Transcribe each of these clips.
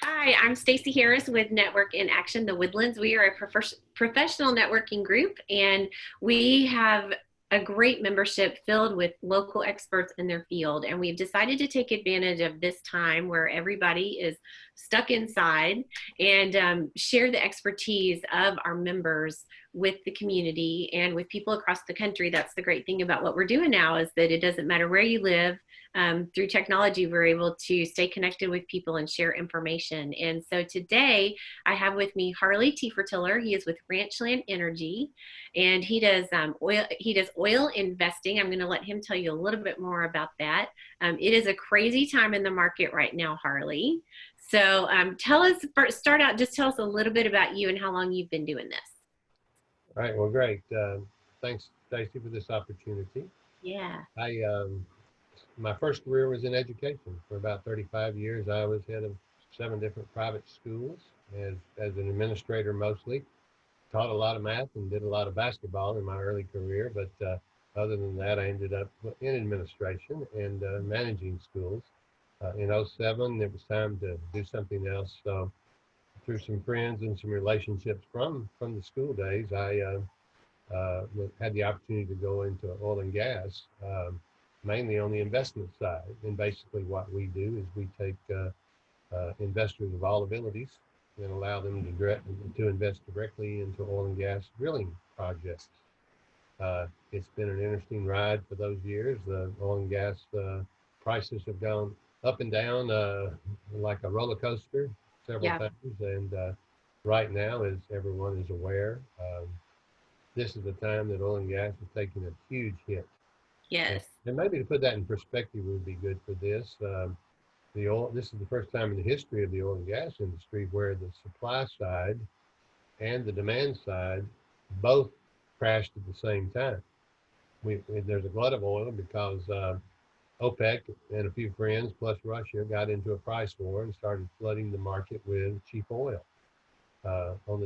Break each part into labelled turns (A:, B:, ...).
A: Hi, I'm Stacy Harris with Network in Action, The Woodlands. We are a professional networking group, and we have a great membership filled with local experts in their field. And we've decided to take advantage of this time where everybody is stuck inside and share the expertise of our members with the community and with people across the country. That's the great thing about what we're doing now, is that it doesn't matter where you live. Through technology, we're able to stay connected with people and share information. And so today I have with me Harley Tefertiller. He is with Ranchland Energy, and he does oil investing. I'm going to let him tell you a little bit more about that. It is a crazy time in the market right now, Harley. So tell us, start out, just tell us a little bit about you and how long you've been doing this.
B: All right, well, great. Thanks, Stacy, for this opportunity.
A: Yeah.
B: My first career was in education. For about 35 years, I was head of 7 different private schools as an administrator mostly. Taught a lot of math and did a lot of basketball in my early career, but other than that, I ended up in administration and managing schools. In '07, it was time to do something else. So through some friends and some relationships from the school days, I had the opportunity to go into oil and gas, mainly on the investment side. And basically, what we do is we take investors of all abilities and allow them to invest directly into oil and gas drilling projects. It's been an interesting ride for those years. The oil and gas prices have gone up and down like a roller coaster several
A: Yeah.
B: times. And right now, as everyone is aware, this is the time that oil and gas is taking a huge hit. And,
A: Yes.
B: and maybe to put that in perspective would be good for this. This is the first time in the history of the oil and gas industry where the supply side and the demand side both crashed at the same time. There's a glut of oil because OPEC and a few friends plus Russia got into a price war and started flooding the market with cheap oil. On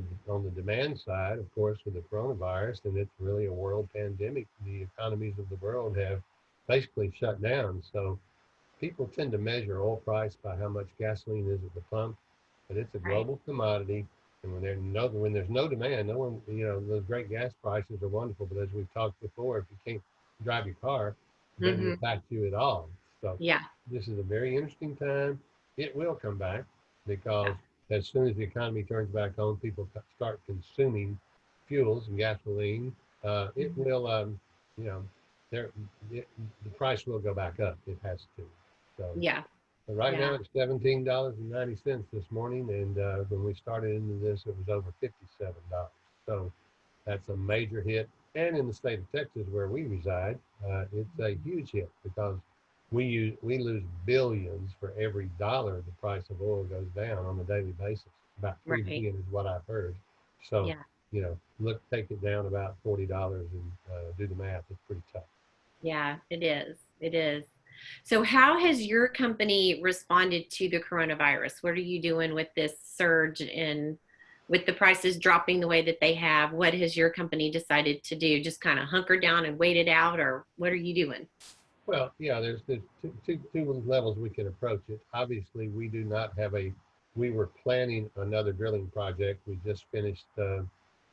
B: the demand side, of course, with the coronavirus, and it's really a world pandemic, the economies of the world have basically shut down. So people tend to measure oil price by how much gasoline is at the pump, but it's a
A: Right.
B: global commodity. And when there's no demand, no one, those great gas prices are wonderful. But as we've talked before, if you can't drive your car, it doesn't
A: Hmm.
B: impact you at all. So
A: Yeah.
B: this is a very interesting time. It will come back because
A: Yeah.
B: as soon as the economy turns back on, people start consuming fuels and gasoline. It
A: Mhm.
B: will, you know, there, the price will go back up. It has to. So
A: Yeah.
B: but right now
A: Yeah.
B: it's $17.90 this morning, and when we started into this, it was over $57. So that's a major hit. And in the state of Texas, where we reside, it's a huge hit because we lose billions for every dollar the price of oil goes down on a daily basis. About 3
A: Right.
B: billion is what I've heard. So
A: Yeah.
B: take it down about $40 and do the math. It's pretty tough.
A: Yeah, it is. It is. So, how has your company responded to the coronavirus? What are you doing with this surge in, with the prices dropping the way that they have? What has your company decided to do? Just kind of hunker down and wait it out, or what are you doing?
B: Well, yeah, there's two levels we can approach it. Obviously, we were planning another drilling project. We just finished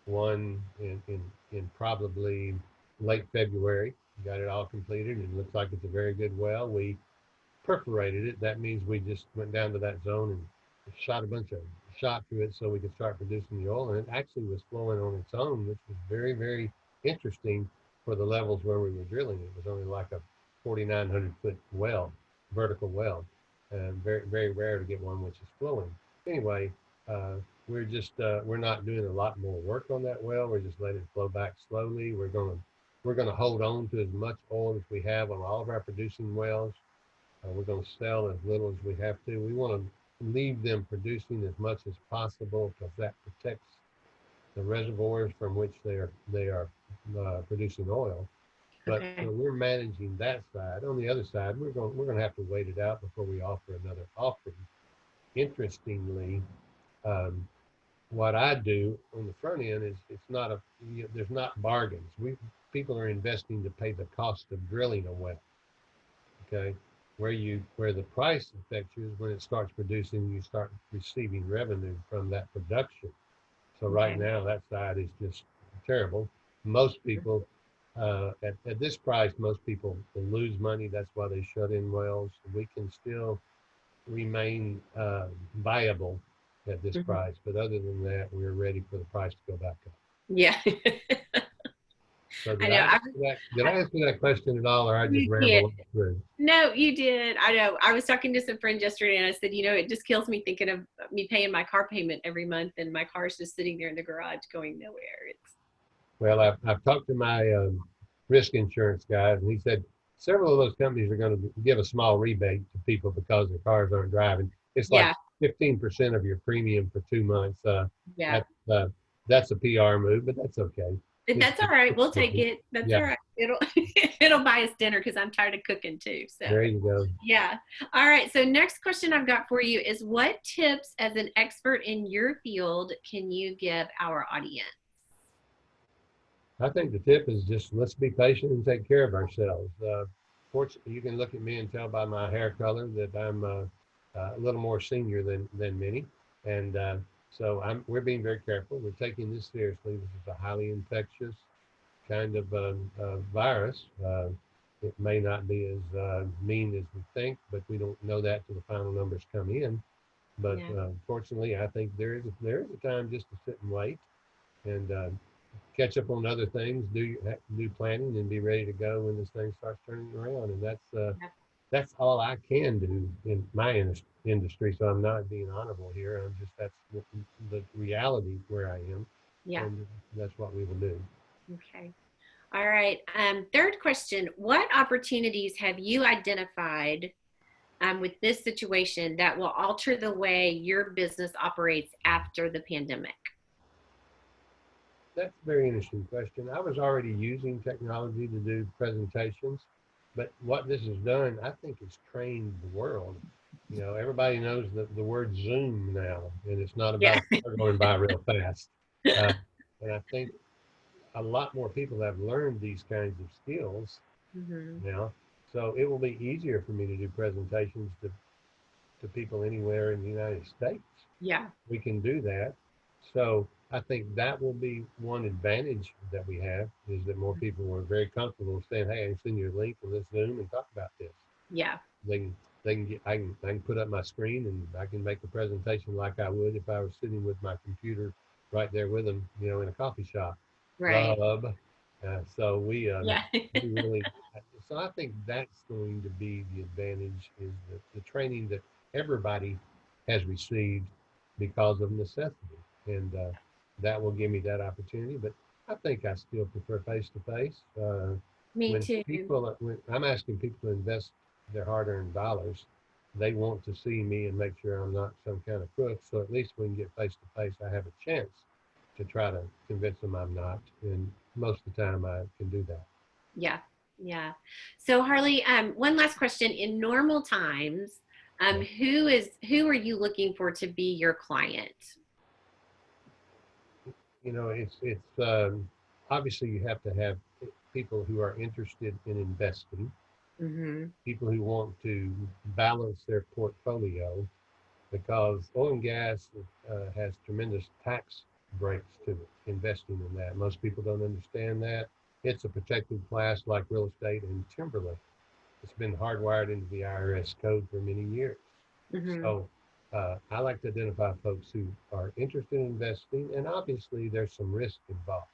B: one in probably late February. Got it all completed. It looks like it's a very good well. We perforated it. That means we just went down to that zone and shot a bunch of shot through it so we could start producing the oil. And it actually was flowing on its own, which was very, very interesting for the levels where we were drilling. It was only like a 4,900-foot well, vertical well, and very, very rare to get one which is flowing. Anyway, uh, we're not doing a lot more work on that well. We're just letting it flow back slowly. We're gonna hold on to as much oil as we have on all of our producing wells. We're going to sell as little as we have to. We want to leave them producing as much as possible because that protects the reservoirs from which they are producing oil. But so
A: Okay.
B: we're managing that side. On the other side, we're going to have to wait it out before we offer another offering. Interestingly, um, what I do on the front end is there's not bargains. We People are investing to pay the cost of drilling a well. Okay, where the price affects you is when it starts producing, you start receiving revenue from that production. So right
A: Okay.
B: now that side is just terrible. Most people at this price, most people will lose money. That's why they shut in wells. We can still remain viable at this
A: Mhm.
B: price, but other than that, we're ready for the price to go back up.
A: Yeah.
B: So
A: I
B: did
A: know.
B: I answer that? Did I answer that question at all, or I just
A: You did.
B: ramble on through?
A: No, you did. I know. I was talking to some friends yesterday and I said, it just kills me thinking of me paying my car payment every month and my car's just sitting there in the garage going nowhere.
B: Well, I've talked to my risk insurance guy, and he said several of those companies are going to give a small rebate to people because their cars aren't driving. It's like
A: Yeah.
B: 15% of your premium for 2 months.
A: Yeah.
B: That, that's a PR move, but that's okay. It's,
A: That's all right. We'll take
B: it's
A: it. That's
B: yeah,
A: all right. It'll it'll buy us dinner because I'm tired of cooking too. So
B: there you go.
A: yeah. All right. So next question I've got for you is what tips as an expert in your field can you give our audience?
B: I think the tip is just let's be patient and take care of ourselves. Fortunately, you can look at me and tell by my hair color that I'm a little more senior than many, and so we're being very careful. We're taking this seriously. This is a highly infectious kind of virus. It may not be as mean as we think, but we don't know that till the final numbers come in. But
A: Yeah.
B: fortunately, I think there is a time just to sit and wait and catch up on other things, do planning, and be ready to go when this thing starts turning around. And that's all I can do in my industry. So I'm not being honorable here. I'm just that's the reality where I am,
A: Yeah.
B: and that's what we will do.
A: Okay. All right. Third question. What opportunities have you identified with this situation that will alter the way your business operates after the pandemic?
B: That's a very interesting question. I was already using technology to do presentations, but what this has done, I think it's trained the world. Everybody knows the word Zoom now, and it's not
A: Yeah.
B: about going by real fast. Uh, and I think a lot more people have learned these kinds of skills
A: Hmm.
B: now. So it will be easier for me to do presentations to people anywhere in the United States.
A: Yeah.
B: We can do that. So I think that will be one advantage that we have is that more people are very comfortable saying, "Hey, I can send you a link and let's Zoom and talk about this."
A: Yeah.
B: They can, they can get, I can put up my screen and I can make a presentation like I would if I was sitting with my computer right there with them, in a coffee shop.
A: Right.
B: Love. So
A: Yeah.
B: we really, so I think that's going to be the advantage is the training that everybody has received because of necessity. And that will give me that opportunity. But I think I still prefer face to face.
A: Me too.
B: When I'm asking people to invest their hard-earned dollars, they want to see me and make sure I'm not some kind of crook. So at least we can get face to face. I have a chance to try to convince them I'm not, and most of the time I can do that.
A: Yeah. Yeah. So Harley, one last question. In normal times,
B: Yeah.
A: who are you looking for to be your client?
B: It's obviously you have to have people who are interested in investing,
A: Hmm.
B: people who want to balance their portfolio because oil and gas has tremendous tax breaks to it, investing in that. Most people don't understand that. It's a protected class like real estate and timberland. It's been hardwired into the IRS code for many years.
A: Hmm.
B: So I like to identify folks who are interested in investing, and obviously there's some risk involved,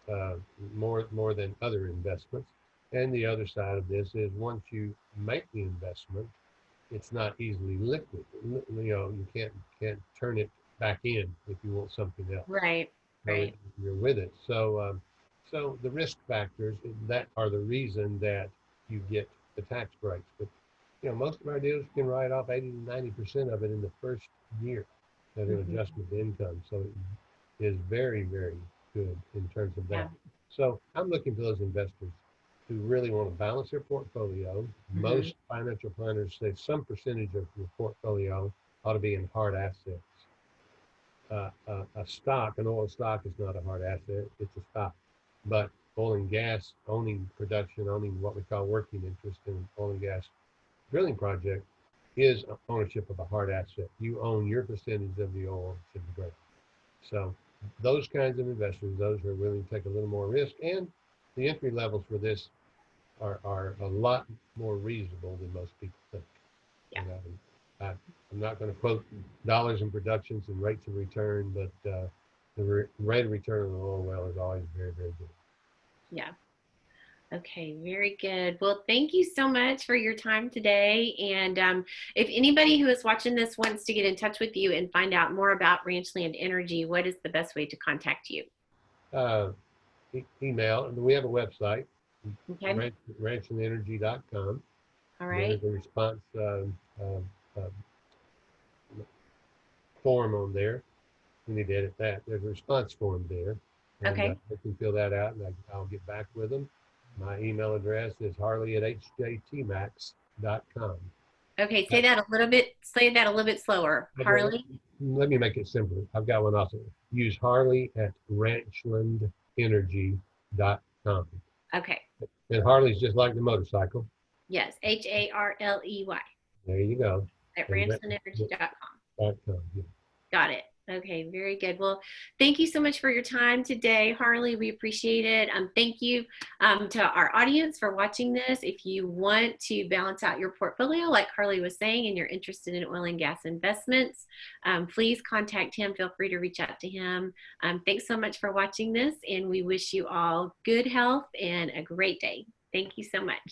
B: uh, more than other investments. And the other side of this is once you make the investment, it's not easily liquid. You can't turn it back in if you want something else.
A: Right.
B: So
A: Right.
B: you're with it. So the risk factors that are the reason that you get the tax breaks. But most of our deals can write off 80 to 90% of it in the first year as an
A: Hmm.
B: adjustment to income. So it is very, very good in terms of
A: Yeah.
B: that. So I'm looking for those investors who really want to balance their portfolio.
A: Hmm.
B: Most financial planners say some percentage of your portfolio ought to be in hard assets. An oil stock is not a hard asset, it's a stock. But oil and gas, owning production, owning what we call working interest in oil and gas drilling project is ownership of a hard asset. You own your percentage of the oil in the ground. So those kinds of investors, those who are willing to take a little more risk, and the entry levels for this are a lot more reasonable than most people think.
A: Yeah.
B: You know, I'm not going to quote dollars in productions and rates of return, but the rate of return on an oil well is always very, very good.
A: Yeah. Okay, very good. Well, thank you so much for your time today. And if anybody who is watching this wants to get in touch with you and find out more about Ranchland Energy, what is the best way to contact you?
B: Email, and we have a website,
A: Okay.
B: ranchlandenergy.com.
A: All right.
B: There's a response form on there. We need to edit that. There's a response form there, and
A: Okay.
B: they can fill that out, and I'll get back with them. My email address is harley@hjtmax.com.
A: Okay. Say that a little bit. Say that a little bit slower. Harley.
B: Let me make it simpler. I've got one also. Use harley@ranchlandenergy.com.
A: Okay.
B: And Harley's just like the motorcycle.
A: Yes. Harley.
B: There you go.
A: At
B: And
A: ranchlandenergy.com.
B: yeah.
A: Got it. Okay, very good. Well, thank you so much for your time today, Harley. We appreciate it. Thank you to our audience for watching this. If you want to balance out your portfolio, like Harley was saying, and you're interested in oil and gas investments, please contact him. Feel free to reach out to him. Thanks so much for watching this, and we wish you all good health and a great day. Thank you so much.